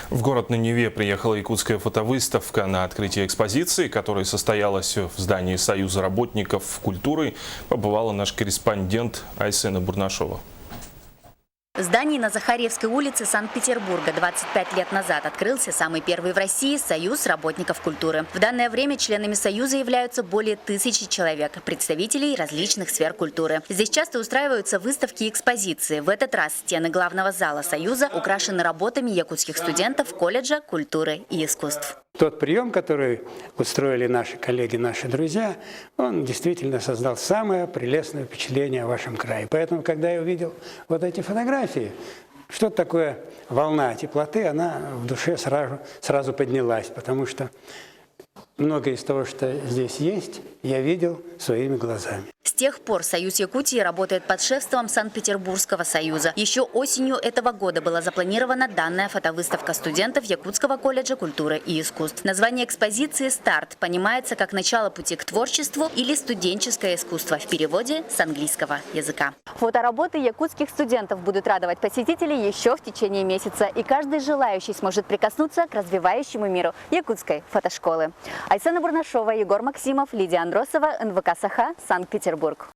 В город на Неве приехала якутская фотовыставка. На открытие экспозиции, которая состоялась в здании Союза работников культуры, побывала наш корреспондент Айсена Бурнашова. В здании на Захарьевской улице Санкт-Петербурга 25 лет назад открылся самый первый в России Союз работников культуры. В данное время членами Союза являются более 1000 человек, представителей различных сфер культуры. Здесь часто устраиваются выставки и экспозиции. В этот раз стены главного зала Союза украшены работами якутских студентов колледжа культуры и искусств. Тот прием, который устроили наши коллеги, наши друзья, он действительно создал самое прелестное впечатление о вашем крае. Поэтому, когда я увидел вот эти фотографии, что такое волна теплоты, она в душе сразу поднялась, потому что многое из того, что здесь есть, я видел своими глазами. С тех пор Союз Якутии работает под шефством Санкт-Петербургского союза. Еще осенью этого года была запланирована данная фотовыставка студентов Якутского колледжа культуры и искусств. Название экспозиции «Старт» понимается как начало пути к творчеству или студенческое искусство в переводе с английского языка. Фотоработы якутских студентов будут радовать посетителей еще в течение месяца, и каждый желающий сможет прикоснуться к развивающему миру якутской фотошколы. Айсена Бурнашова, Егор Максимов, Лидия Андросова, НВК «Саха», Санкт-Петербург.